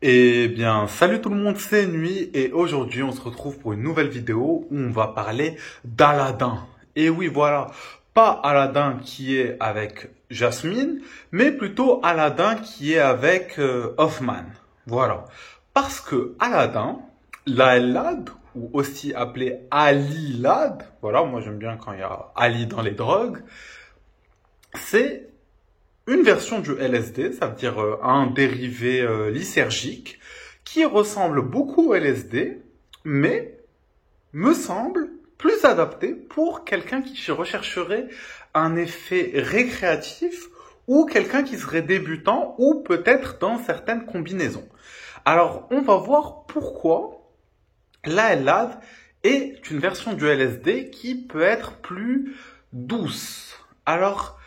Eh bien, salut tout le monde, c'est Nuit et aujourd'hui on se retrouve pour une nouvelle vidéo où on va parler d'Aladin. Et oui, voilà, pas Aladin qui est avec Jasmine, mais plutôt Aladin qui est avec Hoffman. Voilà. Parce que Aladin, Laelad, ou aussi appelé Ali-Lad, voilà, moi j'aime bien quand il y a Ali dans les drogues, c'est une version du LSD, ça veut dire un dérivé lysergique, qui ressemble beaucoup au LSD, mais me semble plus adapté pour quelqu'un qui rechercherait un effet récréatif ou quelqu'un qui serait débutant ou peut-être dans certaines combinaisons. Alors, on va voir pourquoi la LAD est une version du LSD qui peut être plus douce. Alors,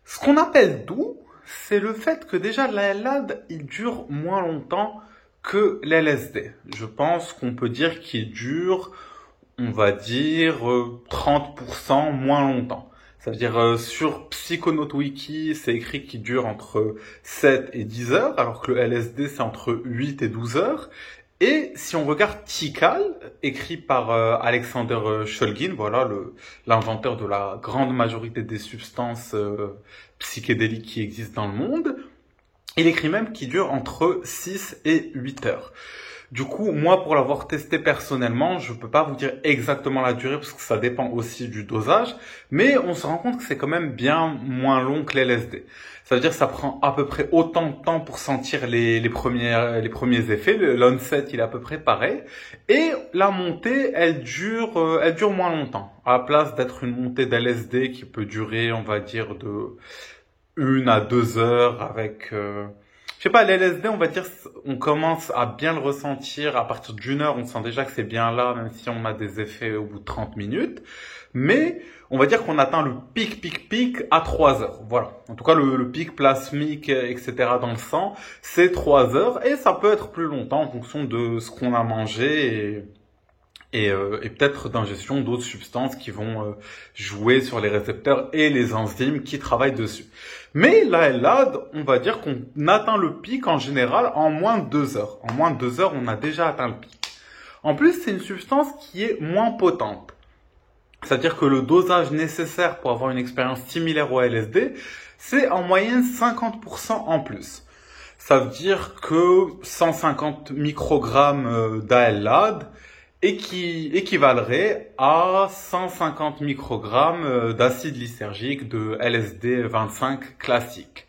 ce qu'on appelle doux, c'est le fait que déjà la LAD, il dure moins longtemps que l'LSD. Je pense qu'on peut dire qu'il dure, on va dire, 30% moins longtemps. Ça veut dire, sur Psychonaut Wiki, c'est écrit qu'il dure entre 7 et 10 heures, alors que le LSD, c'est entre 8 et 12 heures. Et si on regarde Tikal, écrit par Alexander Shulgin, voilà l'inventeur de la grande majorité des substances psychédéliques qui existent dans le monde, il écrit même qu'il dure entre 6 et 8 heures. Du coup, moi, pour l'avoir testé personnellement, je peux pas vous dire exactement la durée parce que ça dépend aussi du dosage, mais on se rend compte que c'est quand même bien moins long que l'LSD. Ça veut dire que ça prend à peu près autant de temps pour sentir les premiers effets. L'onset, il est à peu près pareil. Et la montée, elle dure moins longtemps. À la place d'être une montée d'LSD qui peut durer, on va dire, de 1 à 2 heures avec, je sais pas, l'LSD, on va dire, on commence à bien le ressentir à partir d'1 heure, on sent déjà que c'est bien là, même si on a des effets au bout de 30 minutes. Mais on va dire qu'on atteint le pic à 3 heures. Voilà. En tout cas, le pic plasmique, etc. dans le sang, c'est 3 heures et ça peut être plus longtemps en fonction de ce qu'on a mangé et peut-être d'ingestion d'autres substances qui vont jouer sur les récepteurs et les enzymes qui travaillent dessus. Mais la LAD, on va dire qu'on atteint le pic en général en moins de 2 heures. En moins de 2 heures, on a déjà atteint le pic. En plus, c'est une substance qui est moins potente. C'est-à-dire que le dosage nécessaire pour avoir une expérience similaire au LSD, c'est en moyenne 50% en plus. Ça veut dire que 150 microgrammes d'ALAD équivalerait à 150 microgrammes d'acide lysergique de LSD 25 classique.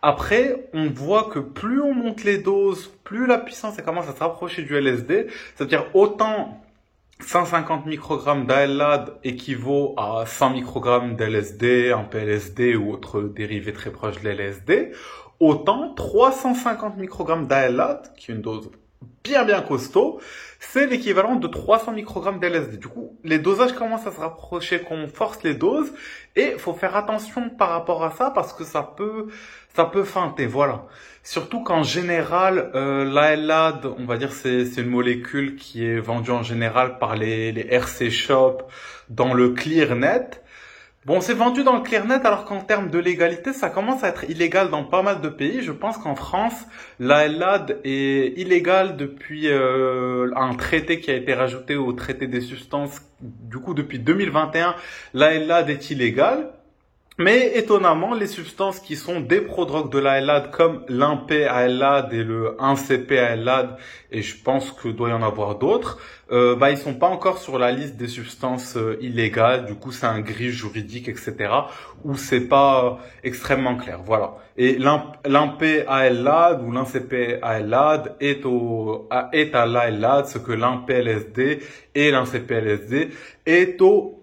Après, on voit que plus on monte les doses, plus la puissance elle commence à se rapprocher du LSD, c'est-à-dire autant 150 microgrammes d'ALAD équivaut à 100 microgrammes d'LSD, un PLSD ou autre dérivé très proche de l'LSD, autant 350 microgrammes d'ALAD, qui est une dose bien costaud, c'est l'équivalent de 300 microgrammes d'LSD. Du coup, les dosages commencent à se rapprocher, qu'on force les doses, et il faut faire attention par rapport à ça parce que ça peut feinter, voilà. Surtout qu'en général, l'ALAD, on va dire, c'est une molécule qui est vendue en général par les RC Shop dans le ClearNet. Bon, c'est vendu dans le ClearNet alors qu'en termes de légalité, ça commence à être illégal dans pas mal de pays. Je pense qu'en France, la LAD est illégale depuis un traité qui a été rajouté au traité des substances. Du coup, depuis 2021, la LAD est illégale. Mais étonnamment, les substances qui sont des prodrogues de la LAD comme l'INP-ALAD et le 1CP-ALAD, et je pense que doit y en avoir d'autres, ils sont pas encore sur la liste des substances illégales. Du coup, c'est un gris juridique, etc. où c'est pas extrêmement clair. Voilà. Et l'INP-ALAD ou l'INCP-ALAD est à l'ALAD ce que l'INP-LSD et l'INCP-LSD est au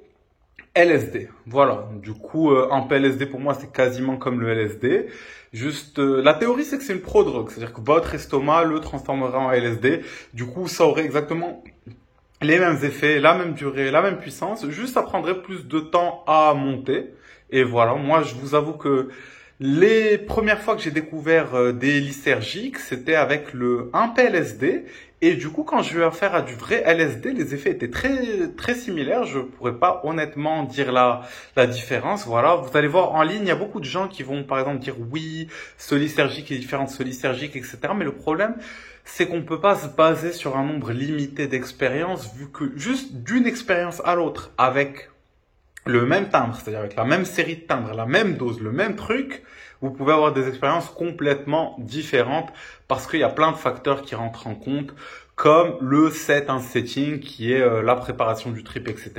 LSD, voilà. Du coup, un PLSD pour moi c'est quasiment comme le LSD. Juste, la théorie c'est que c'est une prodrogue, c'est-à-dire que votre estomac le transformera en LSD. Du coup, ça aurait exactement les mêmes effets, la même durée, la même puissance. Juste, ça prendrait plus de temps à monter. Et voilà, moi je vous avoue que les premières fois que j'ai découvert des lysergiques, c'était avec le 1 PLSD Et du coup, quand j'ai eu affaire à du vrai LSD, les effets étaient très similaires. Je pourrais pas honnêtement dire la différence. Voilà, vous allez voir en ligne, il y a beaucoup de gens qui vont par exemple dire oui, ce lysergique est différent de ce lysergique, etc. Mais le problème, c'est qu'on peut pas se baser sur un nombre limité d'expériences, vu que juste d'une expérience à l'autre, avec le même timbre, c'est-à-dire avec la même série de timbres, la même dose, le même truc, vous pouvez avoir des expériences complètement différentes parce qu'il y a plein de facteurs qui rentrent en compte, comme le set and setting qui est la préparation du trip, etc.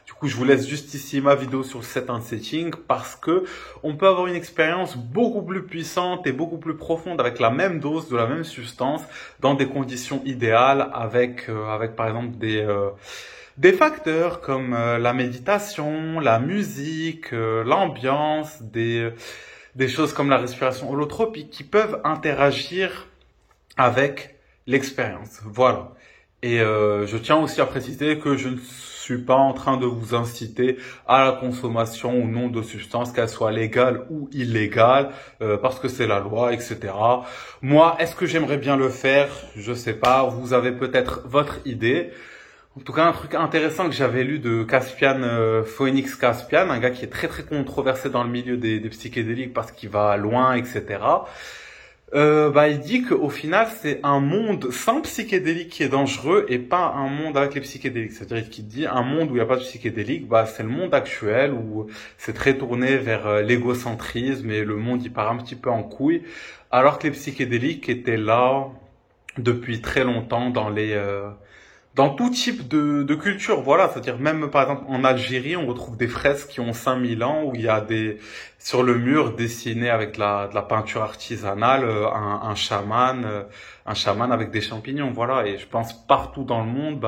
Du coup, je vous laisse juste ici ma vidéo sur le set and setting parce que on peut avoir une expérience beaucoup plus puissante et beaucoup plus profonde avec la même dose de la même substance dans des conditions idéales avec par exemple des facteurs comme la méditation, la musique, l'ambiance, des choses comme la respiration holotropique qui peuvent interagir avec l'expérience. Voilà. Et je tiens aussi à préciser que je ne suis pas en train de vous inciter à la consommation ou non de substances, qu'elles soient légales ou illégales, parce que c'est la loi, etc. Moi, est-ce que j'aimerais bien le faire? Je sais pas. Vous avez peut-être votre idée. En tout cas, un truc intéressant que j'avais lu de Caspian, Phoenix Caspian, un gars qui est très controversé dans le milieu des psychédéliques parce qu'il va loin, etc. Il dit qu'au final, c'est un monde sans psychédéliques qui est dangereux et pas un monde avec les psychédéliques. C'est-à-dire qu'il dit un monde où il n'y a pas de psychédéliques, c'est le monde actuel où c'est très tourné vers l'égocentrisme et le monde il part un petit peu en couille, alors que les psychédéliques étaient là depuis très longtemps dans tout type de culture, voilà, c'est-à-dire même par exemple en Algérie, on retrouve des fresques qui ont 5000 ans où il y a sur le mur dessiné avec de la peinture artisanale, un chaman avec des champignons, voilà, et je pense partout dans le monde,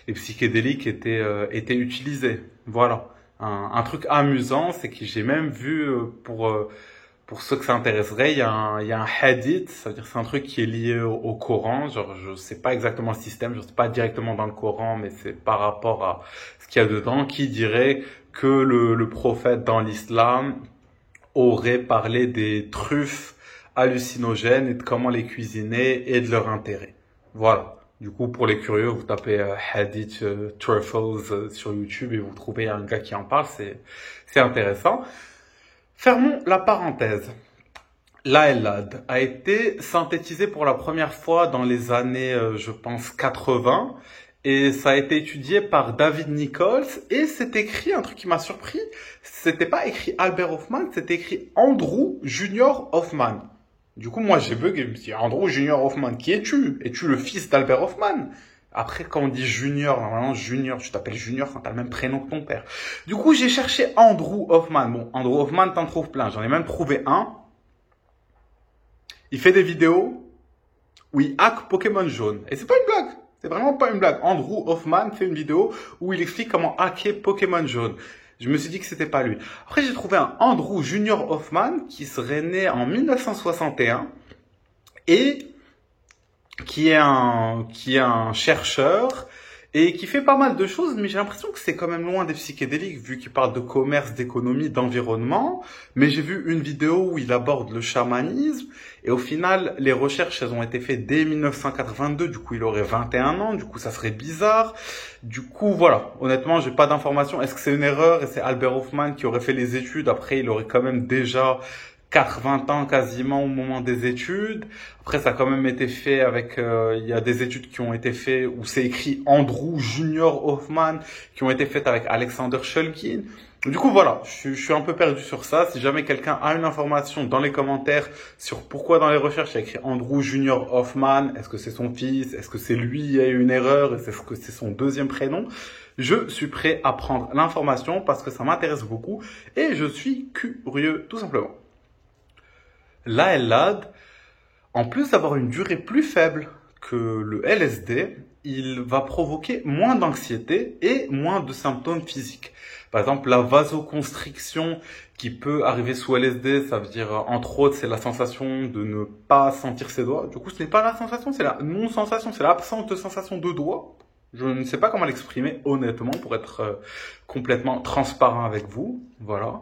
les psychédéliques étaient utilisés, voilà. Un truc amusant, c'est que j'ai même vu pour ceux que ça intéresserait, il y a un hadith, ça veut dire c'est un truc qui est lié au Coran, genre je sais pas exactement le système, je sais pas directement dans le Coran, mais c'est par rapport à ce qu'il y a dedans, qui dirait que le prophète dans l'islam aurait parlé des truffes hallucinogènes et de comment les cuisiner et de leur intérêt. Voilà. Du coup, pour les curieux, vous tapez hadith truffles sur YouTube et vous trouvez un gars qui en parle, c'est intéressant. Fermons la parenthèse. L'ALAD a été synthétisé pour la première fois dans les années, je pense, 80. Et ça a été étudié par David Nichols. Et c'est écrit, un truc qui m'a surpris, c'était pas écrit Albert Hofmann, c'était écrit Andrew Junior Hofmann. Du coup, moi, j'ai bugué, je me suis dit, Andrew Junior Hofmann, qui es-tu? Es-tu le fils d'Albert Hofmann? Après, quand on dit junior, normalement, junior, tu t'appelles junior quand t'as le même prénom que ton père. Du coup, j'ai cherché Andrew Hofmann. Bon, Andrew Hofmann, t'en trouves plein. J'en ai même trouvé un. Il fait des vidéos où il hack Pokémon jaune. Et c'est pas une blague. C'est vraiment pas une blague. Andrew Hofmann fait une vidéo où il explique comment hacker Pokémon jaune. Je me suis dit que c'était pas lui. Après, j'ai trouvé un Andrew Junior Hofmann qui serait né en 1961 et qui est un chercheur et qui fait pas mal de choses, mais j'ai l'impression que c'est quand même loin des psychédéliques, vu qu'il parle de commerce, d'économie, d'environnement. Mais j'ai vu une vidéo où il aborde le chamanisme, et au final, les recherches, elles ont été faites dès 1982, du coup, il aurait 21 ans, du coup, ça serait bizarre. Du coup, voilà, honnêtement, j'ai pas d'informations. Est-ce que c'est une erreur, et c'est Albert Hofmann qui aurait fait les études, après, il aurait quand même déjà 20 ans quasiment au moment des études. Après, ça a quand même été fait avec... il y a des études qui ont été faites où c'est écrit Andrew Junior Hofmann, qui ont été faites avec Alexander Shulgin. Du coup, voilà, je suis un peu perdu sur ça. Si jamais quelqu'un a une information dans les commentaires sur pourquoi dans les recherches il y a écrit Andrew Junior Hofmann, est-ce que c'est son fils, est-ce que c'est lui, il y a eu une erreur, est-ce que c'est son deuxième prénom, je suis prêt à prendre l'information parce que ça m'intéresse beaucoup et je suis curieux, tout simplement. L'ALAD, en plus d'avoir une durée plus faible que le LSD, il va provoquer moins d'anxiété et moins de symptômes physiques. Par exemple, la vasoconstriction qui peut arriver sous LSD, ça veut dire, entre autres, c'est la sensation de ne pas sentir ses doigts. Du coup, ce n'est pas la sensation, c'est la non-sensation, c'est l'absence de sensation de doigts. Je ne sais pas comment l'exprimer honnêtement pour être complètement transparent avec vous. Voilà.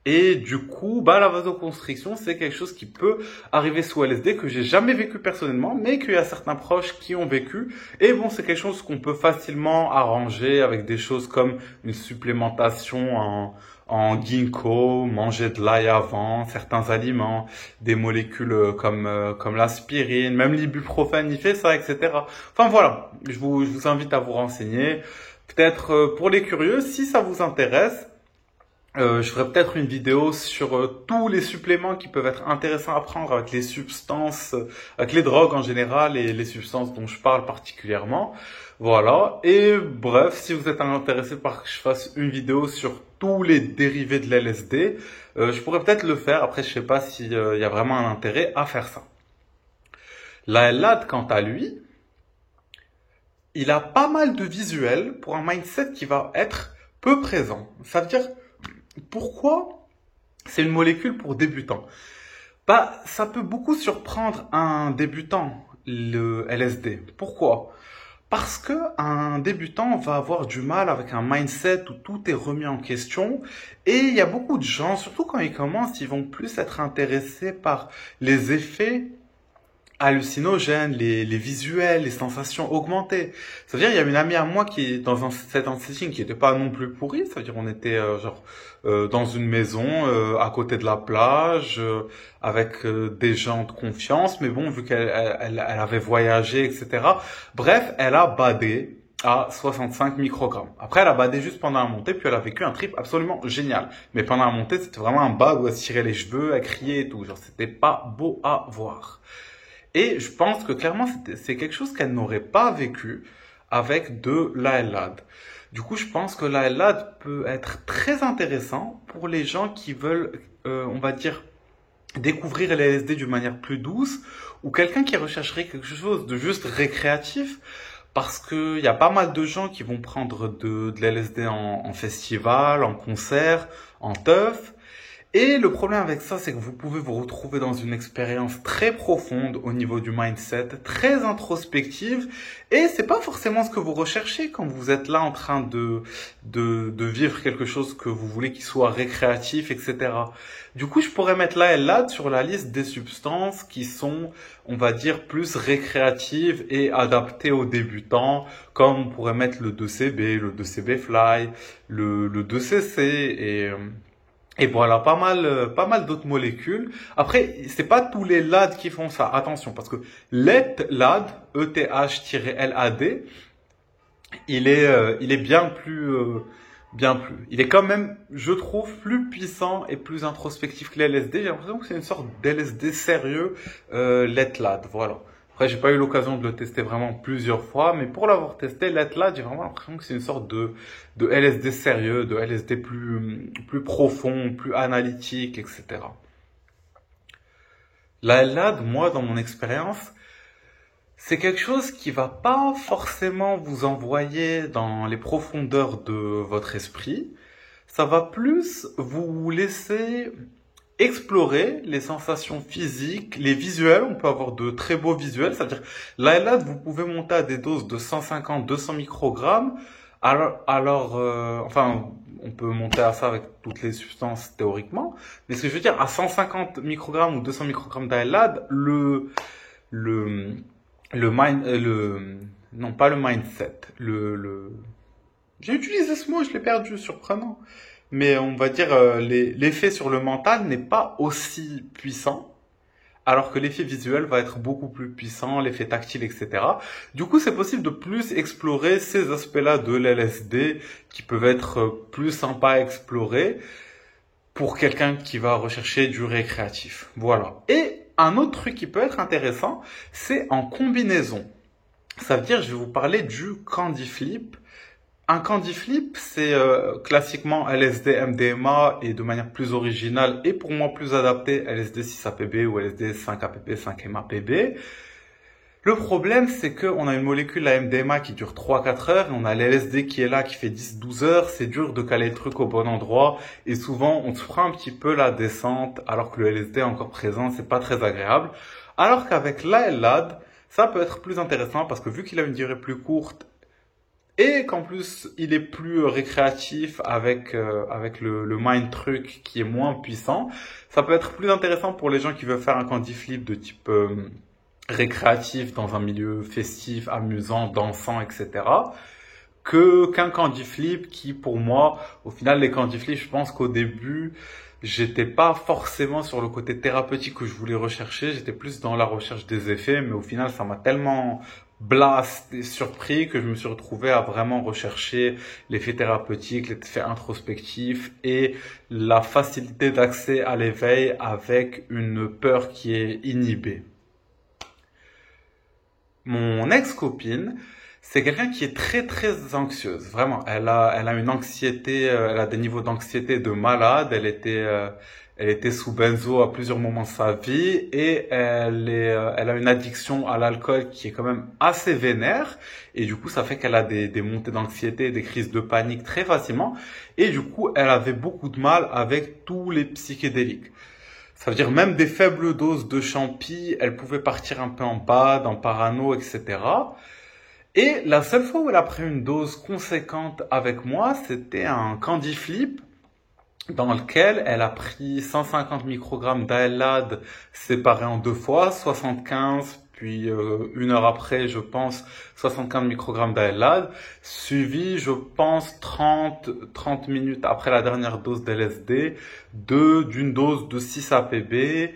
Et du coup, la vasoconstriction, c'est quelque chose qui peut arriver sous LSD que j'ai jamais vécu personnellement, mais qu'il y a certains proches qui ont vécu. Et bon, c'est quelque chose qu'on peut facilement arranger avec des choses comme une supplémentation en ginkgo, manger de l'ail avant, certains aliments, des molécules comme l'aspirine, même l'ibuprofène, il fait ça, etc. Enfin voilà, je vous invite à vous renseigner. Peut-être pour les curieux, si ça vous intéresse, je ferai peut-être une vidéo sur tous les suppléments qui peuvent être intéressants à prendre avec les substances, avec les drogues en général et les substances dont je parle particulièrement. Voilà. Et bref, si vous êtes intéressé par que je fasse une vidéo sur tous les dérivés de l'LSD, je pourrais peut-être le faire. Après, je sais pas s'il y a vraiment un intérêt à faire ça. La LAD, quant à lui, il a pas mal de visuels pour un mindset qui va être peu présent. Ça veut dire, pourquoi c'est une molécule pour débutants? Ça peut beaucoup surprendre un débutant, le LSD. Pourquoi? Parce que un débutant va avoir du mal avec un mindset où tout est remis en question. Et il y a beaucoup de gens, surtout quand ils commencent, ils vont plus être intéressés par les effets hallucinogènes, les visuels, les sensations augmentées. C'est-à-dire, il y a une amie à moi qui est dans un setting qui n'était pas non plus pourri. C'est-à-dire, on était dans une maison à côté de la plage avec des gens de confiance. Mais bon, vu qu'elle avait voyagé, etc. Bref, elle a badé à 65 microgrammes. Après, elle a badé juste pendant la montée, puis elle a vécu un trip absolument génial. Mais pendant la montée, c'était vraiment un bad où elle se tirait les cheveux, elle criait et tout. Genre, c'était pas beau à voir. Et je pense que clairement, c'est quelque chose qu'elle n'aurait pas vécu avec de l'ALAD. Du coup, je pense que l'ALAD peut être très intéressant pour les gens qui veulent, on va dire, découvrir l'LSD d'une manière plus douce, ou quelqu'un qui rechercherait quelque chose de juste récréatif, parce qu'il y a pas mal de gens qui vont prendre de l'LSD en festival, en concert, en teuf. Et le problème avec ça, c'est que vous pouvez vous retrouver dans une expérience très profonde au niveau du mindset, très introspective, et c'est pas forcément ce que vous recherchez quand vous êtes là en train de vivre quelque chose que vous voulez qui soit récréatif, etc. Du coup, je pourrais mettre là et là sur la liste des substances qui sont, on va dire, plus récréatives et adaptées aux débutants, comme on pourrait mettre le 2CB, le 2CB Fly, le 2CC et voilà, pas mal d'autres molécules. Après, c'est pas tous les LAD qui font ça. Attention, parce que l'ETH-LAD, ETH-LAD, il est il est quand même, je trouve, plus puissant et plus introspectif que l'LSD. J'ai l'impression que c'est une sorte d'LSD sérieux, l'ETH-LAD, voilà. Après, j'ai pas eu l'occasion de le tester vraiment plusieurs fois, mais pour l'avoir testé, l'ETH-LAD, j'ai vraiment l'impression que c'est une sorte de LSD sérieux, de LSD plus profond, plus analytique, etc. La LAD, moi, dans mon expérience, c'est quelque chose qui va pas forcément vous envoyer dans les profondeurs de votre esprit. Ça va plus vous laisser explorer les sensations physiques, les visuels. On peut avoir de très beaux visuels. C'est-à-dire, la LAD, vous pouvez monter à des doses de 150-200 microgrammes. Enfin, on peut monter à ça avec toutes les substances théoriquement. Mais ce que je veux dire, à 150 microgrammes ou 200 microgrammes d'ALAD, non pas le mindset, j'ai utilisé ce mot, je l'ai perdu, surprenant. Mais on va dire, l'effet sur le mental n'est pas aussi puissant, alors que l'effet visuel va être beaucoup plus puissant, l'effet tactile, etc. Du coup, c'est possible de plus explorer ces aspects-là de l'LSD qui peuvent être plus sympas à explorer pour quelqu'un qui va rechercher du récréatif. Voilà. Et un autre truc qui peut être intéressant, c'est en combinaison. Ça veut dire, je vais vous parler du candy flip. Un candy flip, c'est classiquement LSD MDMA et de manière plus originale et pour moi plus adaptée LSD 6-APB ou LSD 5-APB, 5-MAPB. Le problème, c'est qu'on a une molécule, la MDMA, qui dure 3-4 heures, et on a l'LSD qui est là, qui fait 10-12 heures. C'est dur de caler le truc au bon endroit, et souvent, on se prend un petit peu la descente, alors que le LSD est encore présent, c'est pas très agréable. Alors qu'avec la LAD, ça peut être plus intéressant, parce que vu qu'il a une durée plus courte, et qu'en plus il est plus récréatif avec le mind truc qui est moins puissant, ça peut être plus intéressant pour les gens qui veulent faire un candy flip de type récréatif dans un milieu festif, amusant, dansant, etc. que qu'un candy flip qui, pour moi, au final, les candy flips, je pense qu'au début, j'étais pas forcément sur le côté thérapeutique que je voulais rechercher, j'étais plus dans la recherche des effets, mais au final, ça m'a tellement blasté, surpris, que je me suis retrouvé à vraiment rechercher l'effet thérapeutique, l'effet introspectif et la facilité d'accès à l'éveil avec une peur qui est inhibée. Mon ex-copine, c'est quelqu'un qui est très très anxieuse, vraiment. Elle a une anxiété, elle a des niveaux d'anxiété de malade. Elle était sous benzo à plusieurs moments de sa vie et elle a une addiction à l'alcool qui est quand même assez vénère. Et du coup, ça fait qu'elle a des montées d'anxiété, des crises de panique très facilement. Et du coup, elle avait beaucoup de mal avec tous les psychédéliques. Ça veut dire même des faibles doses de champi, elle pouvait partir un peu en bad, en parano, etc. Et la seule fois où elle a pris une dose conséquente avec moi, c'était un candy flip dans lequel elle a pris 150 microgrammes d'Aelad séparés en deux fois, 75, puis une heure après, je pense, 75 microgrammes d'Aelad, suivi, je pense, 30 minutes après la dernière dose d'LSD, d'une dose de 6 APB.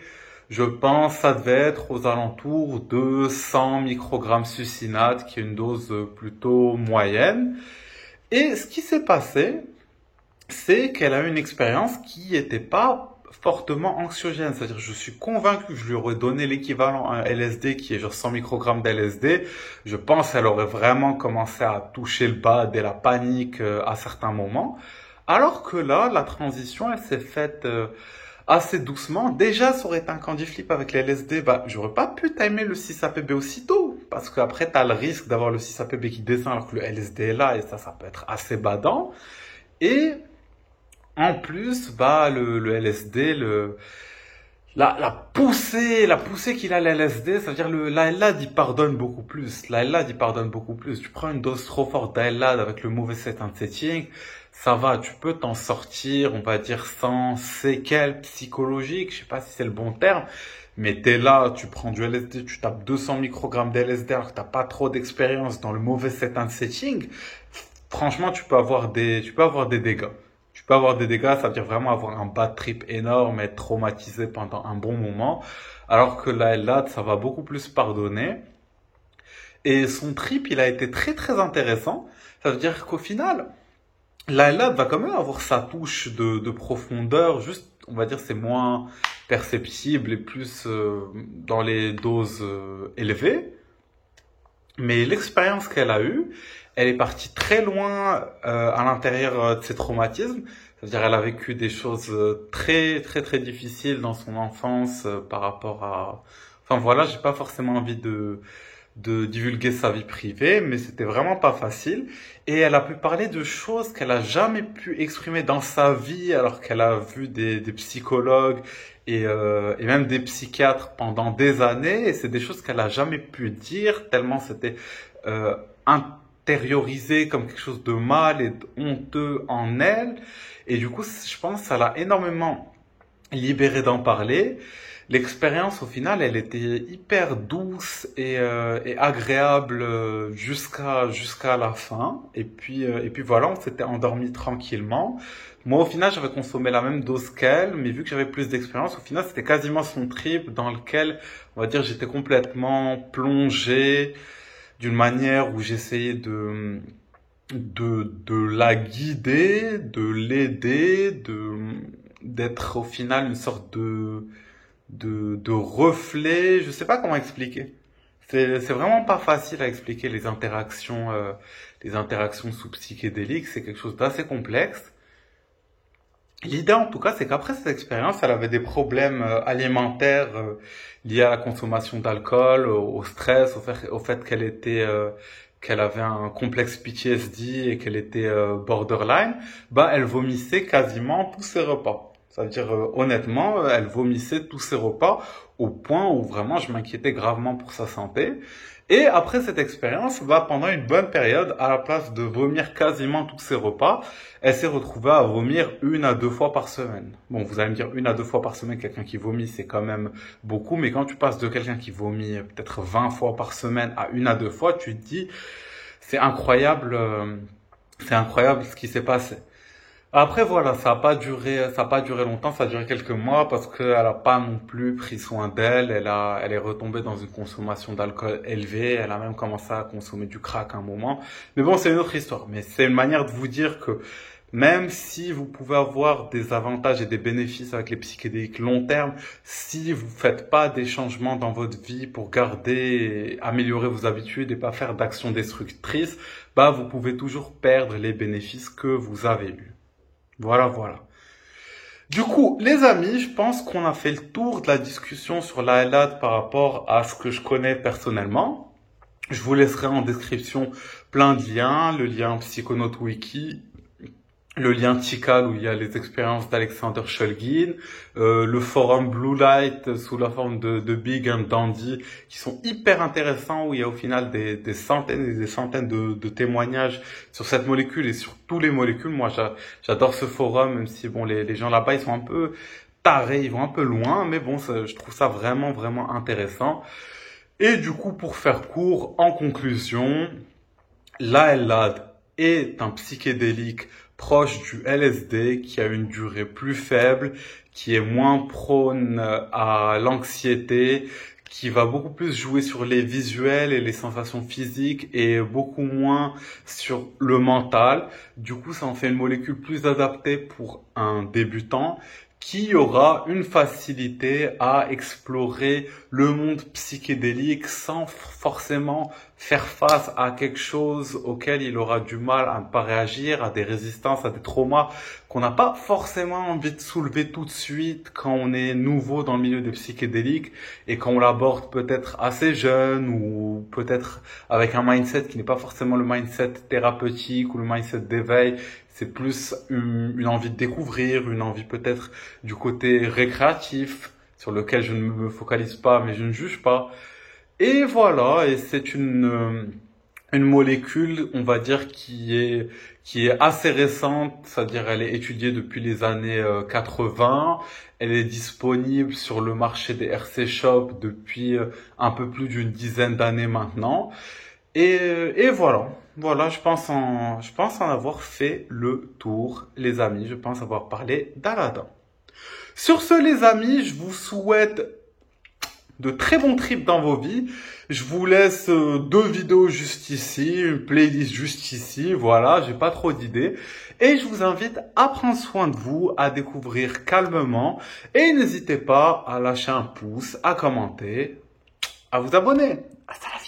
Je pense ça devait être aux alentours de 100 microgrammes succinate, qui est une dose plutôt moyenne. Et ce qui s'est passé, c'est qu'elle a eu une expérience qui n'était pas fortement anxiogène. C'est-à-dire, je suis convaincu que je lui aurais donné l'équivalent à un LSD qui est genre 100 microgrammes d'LSD. Je pense qu'elle aurait vraiment commencé à toucher le bas et la panique à certains moments. Alors que là, la transition, elle s'est faite assez doucement. Déjà, ça aurait été un candy flip avec les LSD, bah, j'aurais pas pu timer le 6-APB aussitôt. Parce qu'après, t'as le risque d'avoir le 6-APB qui descend alors que le LSD est là, et ça peut être assez badant. Et, en plus, bah, le LSD, la poussée qu'il a l'LSD, ça veut dire l'ALAD, il pardonne beaucoup plus. L'ALAD, il pardonne beaucoup plus. Tu prends une dose trop forte d'ALAD avec le mauvais set and setting, ça va, tu peux t'en sortir, on va dire, sans séquelles psychologiques, je sais pas si c'est le bon terme, mais t'es là, tu prends du LSD, tu tapes 200 microgrammes d'LSD alors que t'as pas trop d'expérience dans le mauvais set and setting, franchement, tu peux avoir des dégâts. Tu peux avoir des dégâts, ça veut dire vraiment avoir un bad trip énorme, être traumatisé pendant un bon moment, alors que la LAD, ça va beaucoup plus pardonner. Et son trip, il a été très très intéressant. Ça veut dire qu'au final, la LAD va quand même avoir sa touche de profondeur, juste, on va dire, c'est moins perceptible et plus dans les doses élevées. Mais l'expérience qu'elle a eue, elle est partie très loin à l'intérieur de ses traumatismes. C'est-à-dire, elle a vécu des choses très très très difficiles dans son enfance par rapport à... Enfin voilà, j'ai pas forcément envie de divulguer sa vie privée, mais c'était vraiment pas facile. Et elle a pu parler de choses qu'elle a jamais pu exprimer dans sa vie, alors qu'elle a vu des psychologues et même des psychiatres pendant des années. Et c'est des choses qu'elle a jamais pu dire, tellement c'était intériorisé comme quelque chose de mal et de honteux en elle. Et du coup, je pense que ça l'a énormément libérée d'en parler. L'expérience, au final, elle était hyper douce et agréable jusqu'à la fin. Et puis voilà, on s'était endormi tranquillement. Moi, au final, j'avais consommé la même dose qu'elle, mais vu que j'avais plus d'expérience, au final, c'était quasiment son trip dans lequel, on va dire, j'étais complètement plongé d'une manière où j'essayais de la guider, de l'aider, d'être au final une sorte de reflet, je sais pas comment expliquer. C'est vraiment pas facile à expliquer les interactions sous psychédéliques, c'est quelque chose d'assez complexe. L'idée en tout cas, c'est qu'après cette expérience, elle avait des problèmes alimentaires liés à la consommation d'alcool, au stress, au fait qu'elle avait un complexe PTSD et qu'elle était borderline. Ben, elle vomissait quasiment tous ses repas. C'est-à-dire, honnêtement, elle vomissait tous ses repas au point où vraiment je m'inquiétais gravement pour sa santé. Et après cette expérience, pendant une bonne période, à la place de vomir quasiment tous ses repas, elle s'est retrouvée à vomir 1 à 2 fois par semaine. Bon, vous allez me dire 1 à 2 fois par semaine, quelqu'un qui vomit, c'est quand même beaucoup, mais quand tu passes de quelqu'un qui vomit peut-être 20 fois par semaine à 1 à 2 fois, tu te dis, c'est incroyable ce qui s'est passé. Après, voilà, ça a pas duré longtemps, ça a duré quelques mois parce qu'elle a pas non plus pris soin d'elle. Elle est retombée dans une consommation d'alcool élevée. Elle a même commencé à consommer du crack à un moment. Mais bon, c'est une autre histoire. Mais c'est une manière de vous dire que même si vous pouvez avoir des avantages et des bénéfices avec les psychédéliques long terme, si vous faites pas des changements dans votre vie pour garder et améliorer vos habitudes et pas faire d'actions destructrices, vous pouvez toujours perdre les bénéfices que vous avez eus. Voilà, voilà. Du coup, les amis, je pense qu'on a fait le tour de la discussion sur la LAD par rapport à ce que je connais personnellement. Je vous laisserai en description plein de liens, le lien Psychonaut Wiki, le lien Tikal où il y a les expériences d'Alexander Shulgin, le forum Blue Light sous la forme de Big and Dandy qui sont hyper intéressants où il y a au final des centaines et des centaines de témoignages sur cette molécule et sur tous les molécules. Moi, j'adore ce forum, même si bon, les gens là-bas, ils sont un peu tarés, ils vont un peu loin, mais bon, je trouve ça vraiment, vraiment intéressant. Et du coup, pour faire court, en conclusion, la LAD est un psychédélique proche du LSD qui a une durée plus faible, qui est moins prône à l'anxiété, qui va beaucoup plus jouer sur les visuels et les sensations physiques et beaucoup moins sur le mental. Du coup, ça en fait une molécule plus adaptée pour un débutant qui aura une facilité à explorer le monde psychédélique sans forcément faire face à quelque chose auquel il aura du mal à ne pas réagir, à des résistances, à des traumas qu'on n'a pas forcément envie de soulever tout de suite quand on est nouveau dans le milieu des psychédéliques et quand on l'aborde peut-être assez jeune ou peut-être avec un mindset qui n'est pas forcément le mindset thérapeutique ou le mindset d'éveil. C'est plus une envie de découvrir, une envie peut-être du côté récréatif, sur lequel je ne me focalise pas, mais je ne juge pas. Et voilà, et c'est une molécule, on va dire, qui est assez récente, c'est-à-dire elle est étudiée depuis les années 80. Elle est disponible sur le marché des RC Shop depuis un peu plus d'une dizaine d'années maintenant. Et voilà. Voilà, je pense en avoir fait le tour, les amis. Je pense avoir parlé d'Aladin. Sur ce, les amis, je vous souhaite de très bons trips dans vos vies. Je vous laisse 2 vidéos juste ici, une playlist juste ici. Voilà, j'ai pas trop d'idées. Et je vous invite à prendre soin de vous, à découvrir calmement. Et n'hésitez pas à lâcher un pouce, à commenter, à vous abonner. Hasta la